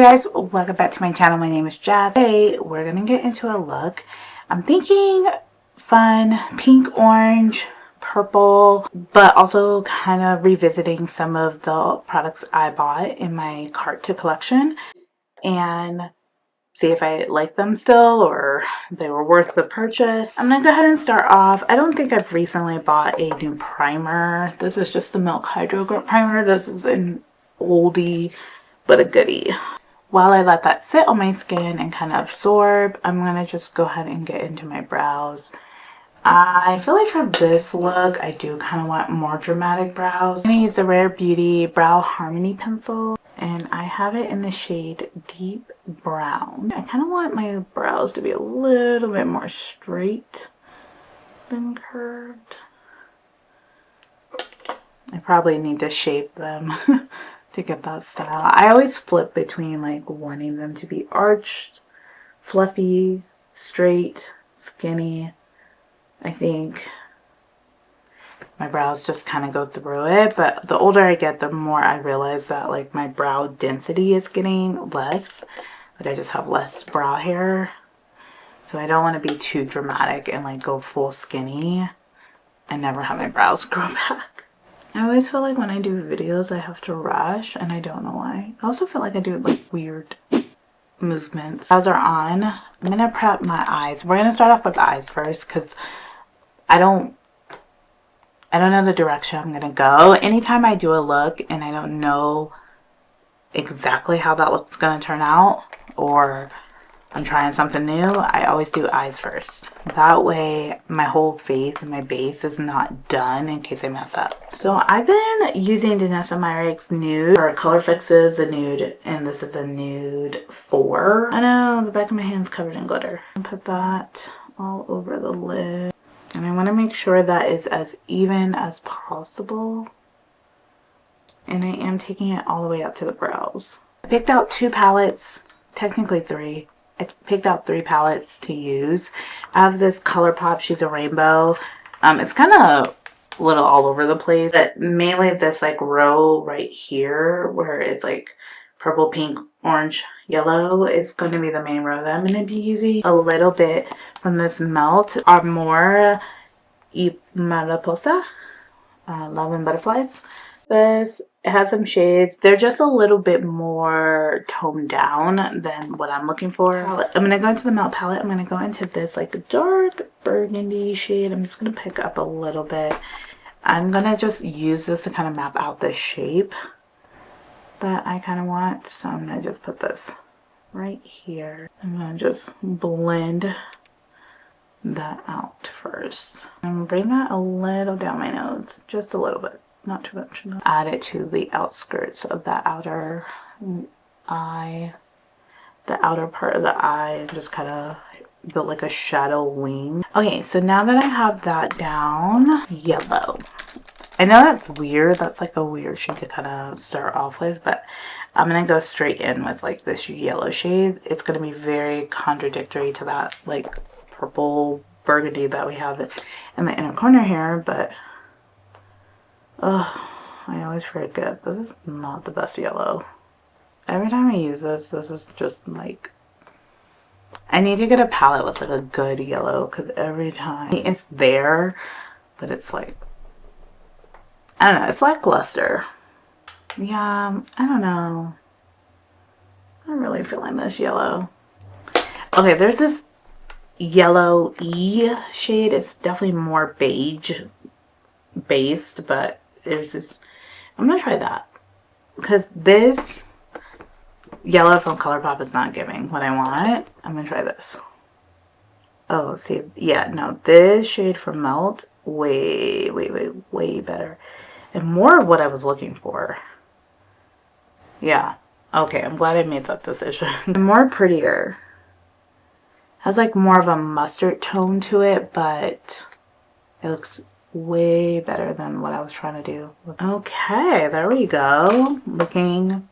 Hey guys, welcome back to my channel. My name is Jazz. Today we're gonna get into a look. I'm thinking fun pink, orange, purple, but also kind of revisiting some of the products I bought in my cart to collection and see if I like them still or they were worth the purchase. I'm gonna go ahead and start off. I don't think I've recently bought a new primer. This is just the Milk Hydro Grip primer. This is an oldie but a goodie. While I let that sit on my skin and kind of absorb, I'm going to just go ahead and get into my brows. I feel like for this look, I do kind of want more dramatic brows. I'm going to use the Rare Beauty Brow Harmony Pencil, and I have it in the shade Deep Brown. I kind of want my brows to be a little bit more straight than curved. I probably need to shape them. To get that style. I always flip between like wanting them to be arched, fluffy, straight, skinny. I think my brows just kind of go through it, but the older I get, the more I realize that like my brow density is getting less. Like I just have less brow hair. So I don't want to be too dramatic and like go full skinny and never have my brows grow back. I always feel like when I do videos I have to rush, and I don't know why. I also feel like I do like weird movements. Brows are on. I'm gonna prep my eyes. We're gonna start off with the eyes first because I don't know the direction I'm gonna go. Anytime I do a look and I don't know exactly how that look's gonna turn out, or I'm trying something new, I always do eyes first. That way my whole face and my base is not done in case I mess up. So I've been using Danessa Myricks Nude, or Colorfix is a nude, and this is a nude 4. I know the back of my hand's covered in glitter. Put that all over the lid. And I want to make sure that is as even as possible. And I am taking it all the way up to the brows. I picked out 2 palettes, technically 3. I picked out 3 palettes to use. I have this ColourPop She's a Rainbow. It's kind of a little all over the place, but mainly this like row right here where it's like purple, pink, orange, yellow is going to be the main row that I'm going to be using. A little bit from this Melt Amor y Mariposa, Love and Butterflies. It has some shades. They're just a little bit more toned down than what I'm looking for. I'm going to go into the Melt palette. I'm going to go into this like dark burgundy shade. I'm just going to pick up a little bit. I'm going to just use this to kind of map out the shape that I kind of want. So I'm going to just put this right here. I'm going to just blend that out first. I'm going to bring that a little down my nose. Just a little bit. Not too much. Add it to the outskirts of that outer eye, the outer part of the eye, and just kind of build like a shadow wing. Okay, so now that I have that down, yellow. I know that's weird. That's like a weird shade to kind of start off with, but I'm going to go straight in with like this yellow shade. It's going to be very contradictory to that like purple burgundy that we have in the inner corner here, but oh, I always forget. This is not the best yellow. Every time I use this is just like... I need to get a palette with like a good yellow because every time it's there, but it's like... I don't know. It's lackluster. Yeah, I don't know. I'm really feeling this yellow. Okay, there's this yellow-y shade. It's definitely more beige based, but there's this, I'm gonna try that because this yellow from ColourPop is not giving what I want. I'm gonna try this. Oh, see, yeah, no, this shade from Melt, way better and more of what I was looking for. Yeah, okay, I'm glad I made that decision. More prettier, has like more of a mustard tone to it, but it looks way better than what I was trying to do. Okay, there we go. Looking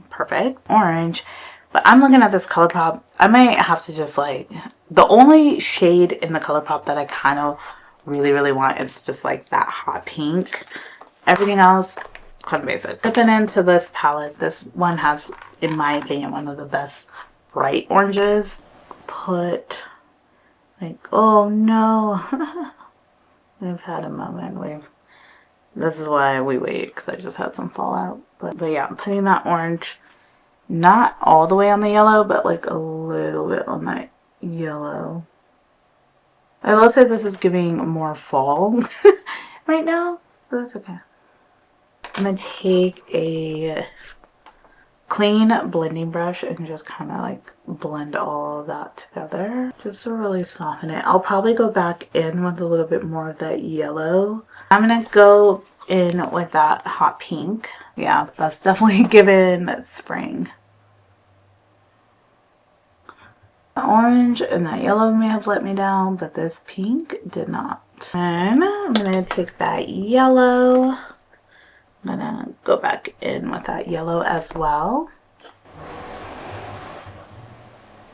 perfect. Orange. But I'm looking at this ColourPop. I might have to just like... The only shade in the ColourPop that I kind of really want is just like that hot pink. Everything else kind of basic. Dipping into this palette. This one has, in my opinion, one of the best bright oranges. Put, like, oh no. We've had a moment. This is why we wait, because I just had some fallout. But yeah, I'm putting that orange, not all the way on the yellow, but like a little bit on that yellow. I will say this is giving more fall right now, but that's okay. I'm going to take a clean blending brush and just kind of like blend all of that together just to really soften it. I'll probably go back in with a little bit more of that yellow. I'm gonna go in with that hot pink. Yeah, that's definitely given spring. The orange and that yellow may have let me down, but this pink did not. And I'm gonna take that yellow. I'm gonna go back in with that yellow as well.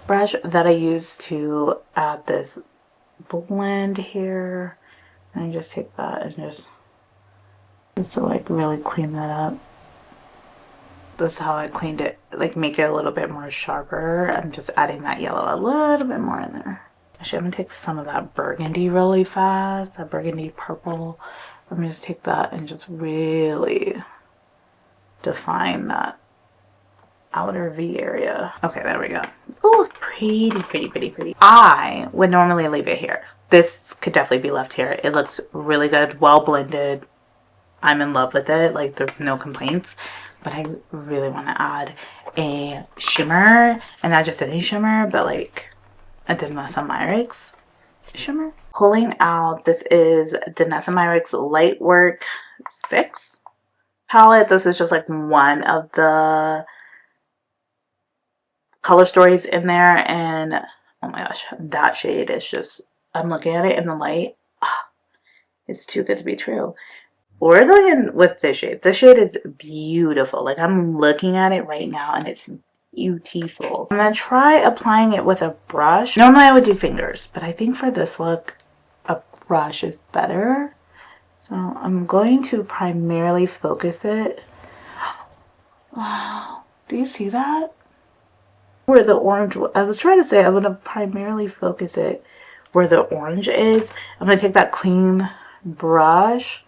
Brush that I use to add this blend here, and I just take that and just to like really clean that up. This is how I cleaned it, like make it a little bit more sharper. I'm just adding that yellow a little bit more in there. Actually, I'm gonna take some of that burgundy really fast, that burgundy purple. I'm gonna just take that and just really define that outer V area. Okay, there we go. Oh, pretty, pretty, pretty, pretty. I would normally leave it here. This could definitely be left here. It looks really good, well blended. I'm in love with it. Like, there's no complaints. But I really want to add a shimmer, and not just any shimmer, but like a Danessa Myricks shimmer. Pulling out, this is Danessa Myricks Lightwork 6 palette. This is just like one of the color stories in there, and oh my gosh, that shade is just, I'm looking at it in the light, it's too good to be true. We're going with this shade. This shade is beautiful. Like, I'm looking at it right now and it's beautiful. I'm gonna try applying it with a brush. Normally I would do fingers, but I think for this look a brush is better. So I'm going to primarily focus it. Wow, do you see that? Where the orange, I was trying to say I'm going to primarily focus it where the orange is. I'm going to take that clean brush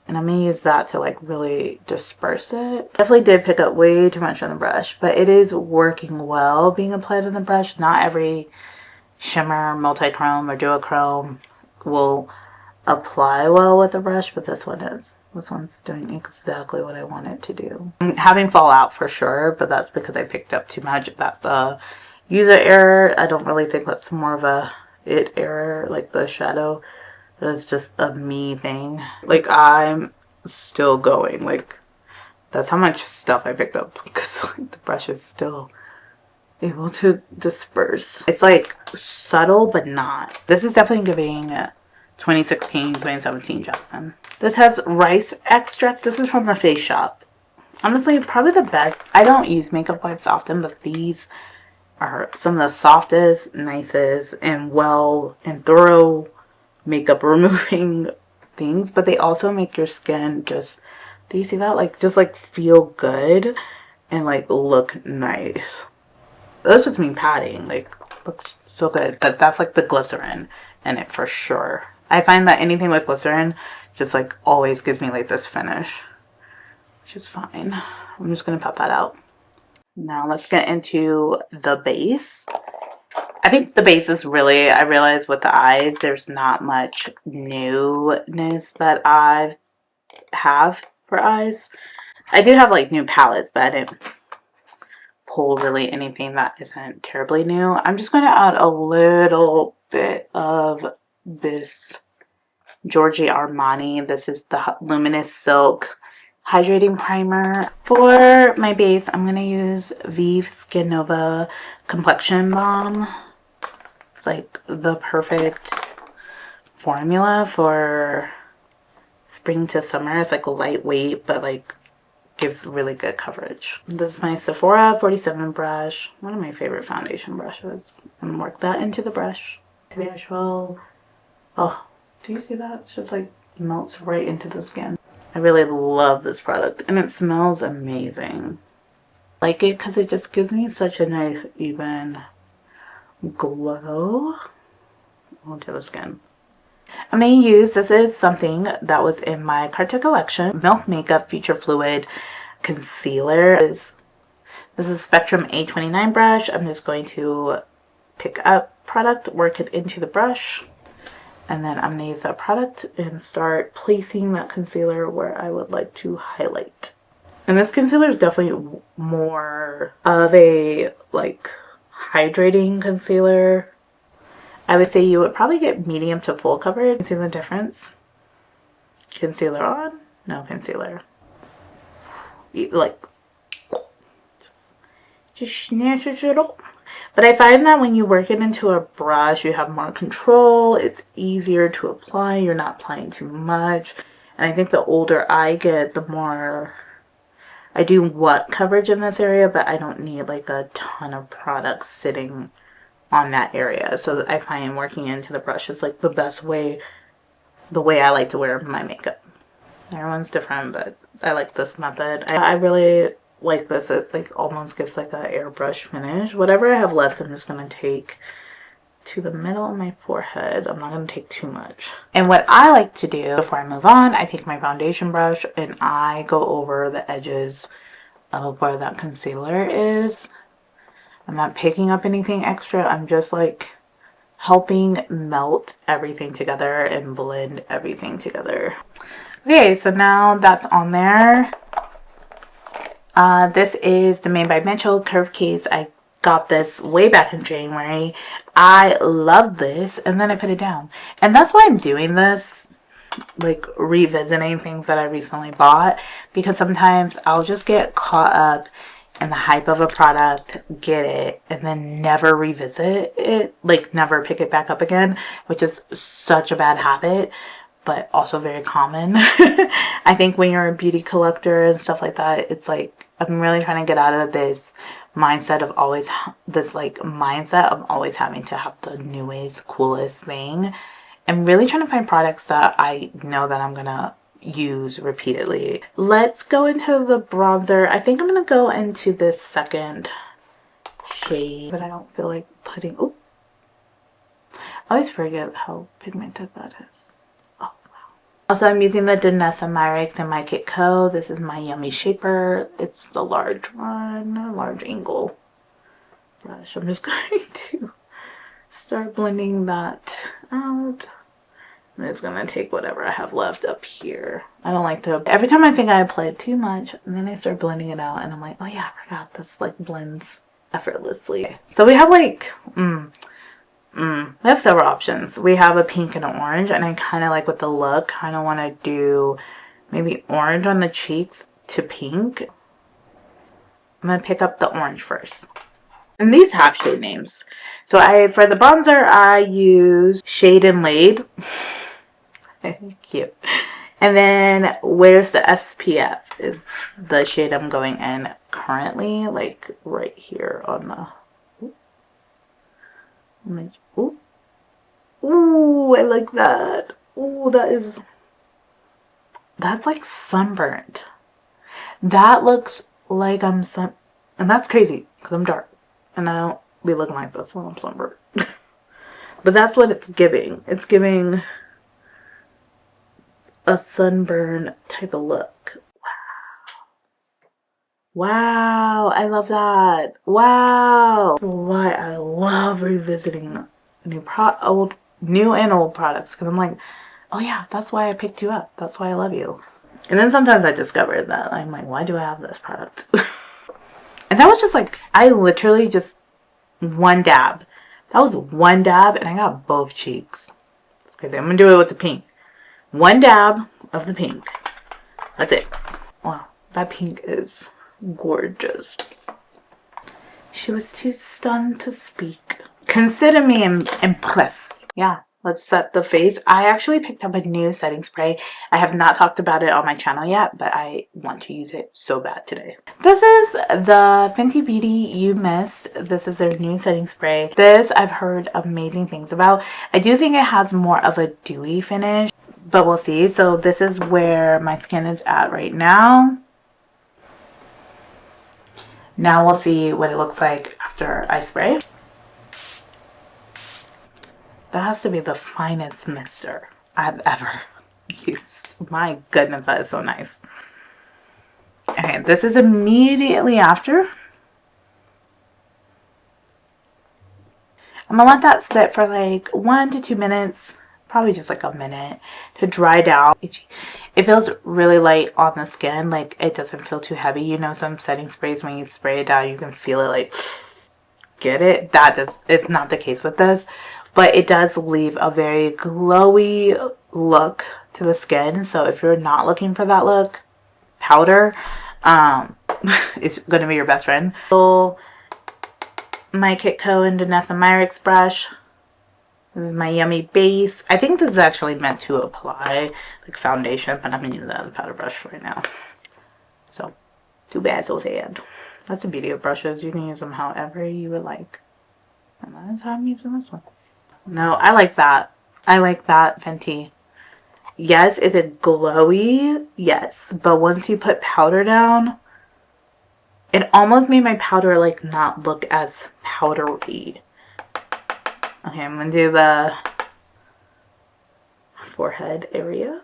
and I'm going to use that to like really disperse it. Definitely did pick up way too much on the brush, but it is working well being applied on the brush. Not every shimmer, multi-chrome, or duochrome will apply well with a brush, but this one is. This one's doing exactly what I want it to do. I'm having fallout for sure, but that's because I picked up too much. That's a user error. I don't really think that's more of a it error, like the shadow. That's just a me thing. Like, I'm still going. Like, that's how much stuff I picked up, because like the brush is still able to disperse. It's like subtle, but not. This is definitely giving 2016, 2017 Jasmine. This has rice extract. This is from the Face Shop. Honestly, probably the best. I don't use makeup wipes often, but these are some of the softest, nicest, and thorough makeup removing things. But they also make your skin just, do you see that? Like, just like feel good and like look nice. That's just me patting. Like, looks so good. But that's like the glycerin in it for sure. I find that anything with glycerin just like always gives me like this finish, which is fine. I'm just gonna pop that out. Now let's get into the base. I think the base is really, I realize with the eyes, there's not much newness that I have for eyes. I do have like new palettes, but I didn't pull really anything that isn't terribly new. I'm just going to add a little bit of this Giorgio Armani. This is the Luminous Silk Hydrating Primer. For my base, I'm going to use Vive Skin Nova Complexion Balm. It's like the perfect formula for spring to summer. It's like lightweight, but like gives really good coverage. This is my Sephora 47 brush. One of my favorite foundation brushes. I'm gonna work that into the brush. To the actual, oh, do you see that? It's just like melts right into the skin. I really love this product, and it smells amazing. I like it because it just gives me such a nice even glow onto the skin. I'm going to use, this is something that was in my Carta collection, Milk Makeup Future Fluid Concealer. This is Spectrum A29 brush. I'm just going to pick up product, work it into the brush, and then I'm going to use that product and start placing that concealer where I would like to highlight. And this concealer is definitely more of a like hydrating concealer. I would say you would probably get medium to full coverage. See the difference? Concealer on, no concealer. Like, just snatch it up. But I find that when you work it into a brush, you have more control. It's easier to apply. You're not applying too much. And I think the older I get, the more I do want coverage in this area, but I don't need like a ton of products sitting on that area. So I find working into the brush is like the best way, the way I like to wear my makeup. Everyone's different, but I like this method. I really like this. It like almost gives like a airbrush finish. Whatever I have left, I'm just gonna take to the middle of my forehead. I'm not gonna take too much. And what I like to do before I move on, I take my foundation brush and I go over the edges of where that concealer is. I'm not picking up anything extra. I'm just like helping melt everything together and blend everything together. Okay, so now that's on there. This is the Made by Mitchell Curve Case. I got this way back in January. I love this, and then I put it down. And that's why I'm doing this, like revisiting things that I recently bought, because sometimes I'll just get caught up in the hype of a product, get it, and then never revisit it, like never pick it back up again, which is such a bad habit, but also very common. I think when you're a beauty collector and stuff like that, it's like, I'm really trying to get out of this mindset of always, mindset of always having to have the newest, coolest thing. And really trying to find products that I know that I'm gonna use repeatedly. Let's go into the bronzer. I think I'm gonna go into this second shade, but I don't feel like putting, oh, I always forget how pigmented that is. Oh wow. Also, I'm using the Danessa Myricks in my Mkaeup. This is my Yummy Shaper. It's the large one, a large angle brush. I'm just going to start blending that out. I'm just gonna take whatever I have left up here. I don't like to, every time I think I applied too much, and then I start blending it out and I'm like, oh yeah, I forgot this like blends effortlessly. So we have like, we have several options. We have a pink and an orange, and I kind of like with the look, kind of want to do maybe orange on the cheeks to pink. I'm gonna pick up the orange first. And these have shade names. So for the bronzer, I use Shade and Laid. Cute. And then Where's the SPF is the shade I'm going in currently, like right here on the, ooh, ooh, I like that. Ooh, that's like sunburnt. That looks like I'm and that's crazy because I'm dark and I don't be looking like this when I'm sunburnt. But that's what it's giving. It's giving a sunburn type of look. Wow, I love that. Wow. Why I love revisiting new and old products, because I'm like, oh yeah, that's why I picked you up. That's why I love you. And then sometimes I discovered that I'm like, why do I have this product? And that was just like, I literally just one dab. That was one dab and I got both cheeks. It's crazy. I'm gonna do it with the pink. One dab of the pink. That's it. Wow, that pink is gorgeous. She was too stunned to speak. Consider me impressed. Yeah, let's set the face. I actually picked up a new setting spray. I have not talked about it on my channel yet, but I want to use it so bad today. This is the Fenty Beauty You Missed. This is their new setting spray. This I've heard amazing things about. I do think it has more of a dewy finish. but we'll see. So this is where my skin is at right now. Now we'll see what it looks like after I spray. That has to be the finest mister I've ever used. My goodness, that is so nice. Okay, this is immediately after. I'm gonna let that sit for like 1 to 2 minutes, probably just like a minute, to dry down. It feels really light on the skin, like it doesn't feel too heavy. You know, some setting sprays, when you spray it down, you can feel it like, get it? It's not the case with this, but it does leave a very glowy look to the skin. So if you're not looking for that look, powder is gonna be your best friend. So, my Mkaeup and Danessa Myricks brush. This is my yummy base. I think this is actually meant to apply like foundation, but I'm gonna use that as a powder brush right now. So, too bad, so sad. That's the beauty of brushes. You can use them however you would like. And that is how I'm using this one. No, I like that. I like that Fenty. Yes, is it glowy? Yes. But once you put powder down, it almost made my powder like not look as powdery. Okay, I'm gonna do the forehead area.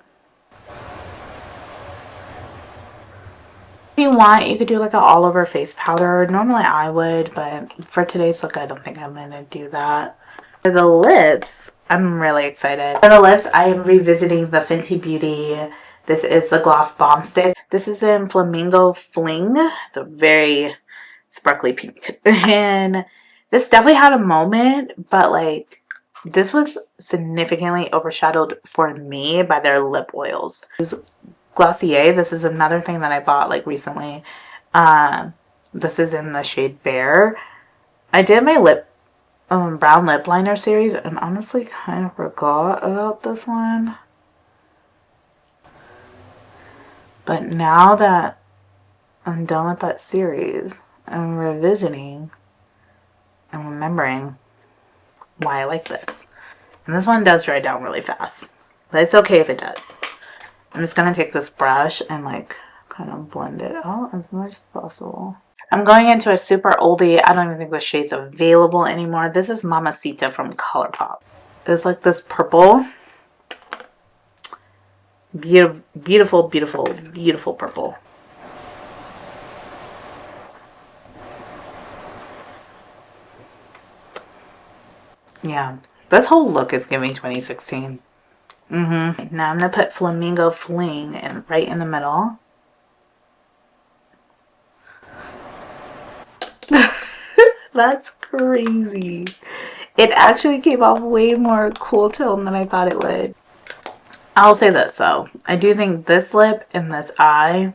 If you want, you could do like an all over face powder. Normally I would, but for today's look, I don't think I'm gonna do that. For the lips, I'm really excited. For the lips, I am revisiting the Fenty Beauty. This is the Gloss Bomb Stick. This is in Flamingo Fling. It's a very sparkly pink. And this definitely had a moment, but like this was significantly overshadowed for me by their lip oils. Glossier, this is another thing that I bought like recently. This is in the shade Bare. I did my brown lip liner series and honestly kind of forgot about this one. But now that I'm done with that series, I'm revisiting and remembering why I like this. And this one does dry down really fast, but it's okay if it does. I'm just gonna take this brush and like kind of blend it out as much as possible. I'm going into a super oldie. I don't even think the shade's available anymore. This is Mamacita from Colourpop. It's like this purple. Beautiful, beautiful, beautiful, beautiful purple. Yeah, this whole look is giving 2016. Now I'm gonna put Flamingo Fling in right in the middle. That's crazy. It actually came off way more cool tone than I thought it would. I'll say this though. I do think this lip and this eye,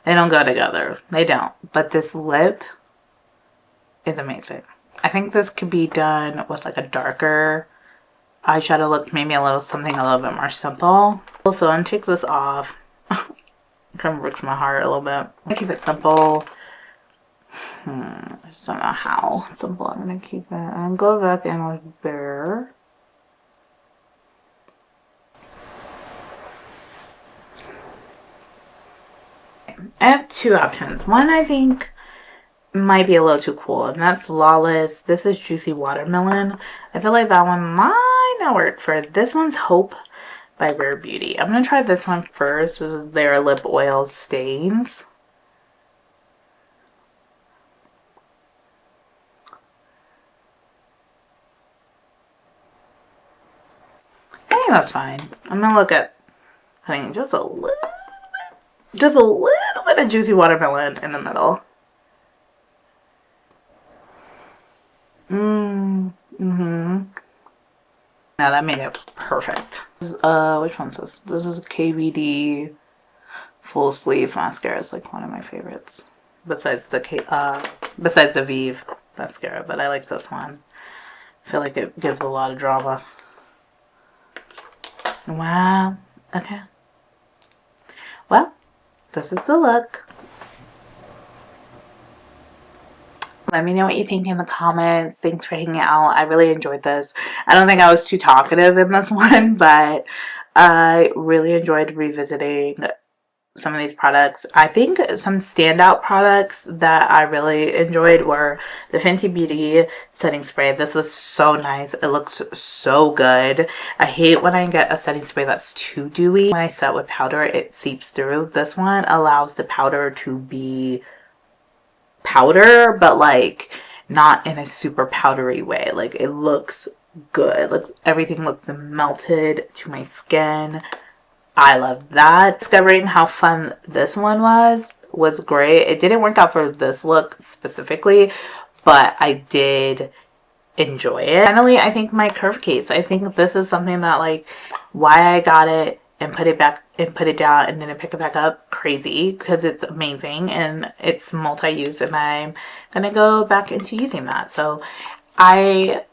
they don't go together. They don't. But this lip is amazing. I think this could be done with like a darker eyeshadow look. Maybe something a little bit more simple. Also, I'm gonna take this off. It kind of breaks my heart a little bit. I keep it simple. I just don't know how simple I'm gonna keep it. I'm gonna go back in with Bare. I have two options. One I think might be a little too cool, and that's Lawless. This is Juicy Watermelon. I feel like that one might not work for it. This one's Hope by Rare Beauty. I'm gonna try this one first. This is their lip oil stains. I think that's fine. I'm gonna look at putting just a little bit of Juicy Watermelon in the middle. Now that made it perfect. Which one's this? This is KVD full sleeve mascara. It's like one of my favorites. Besides the Vive mascara, but I like this one. I feel like it gives a lot of drama. Wow. Okay. Well, this is the look. Let me know what you think in the comments. Thanks for hanging out. I really enjoyed this. I don't think I was too talkative in this one, but I really enjoyed revisiting some of these products. I think some standout products that I really enjoyed were the Fenty Beauty setting spray. This was so nice. It looks so good. I hate when I get a setting spray that's too dewy. When I set with powder, it seeps through. This one allows the powder to be powder, but like not in a super powdery way. Like it looks good. Everything looks melted to my skin. I love that. Discovering how fun this one was great. It didn't work out for this look specifically, but I did enjoy it. Finally, I think my curve case. I think this is something that like why I got it and put it back and put it down and then pick it back up. Crazy, because it's amazing and it's multi-use and I'm gonna go back into using that. So I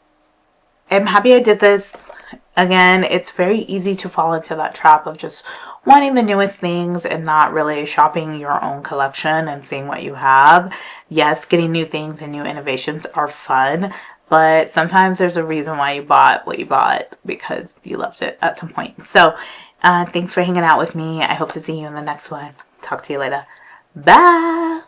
am happy I did this. Again, it's very easy to fall into that trap of just wanting the newest things and not really shopping your own collection and seeing what you have. Yes, getting new things and new innovations are fun, but sometimes there's a reason why you bought what you bought, because you loved it at some point. So thanks for hanging out with me. I hope to see you in the next one. Talk to you later. Bye.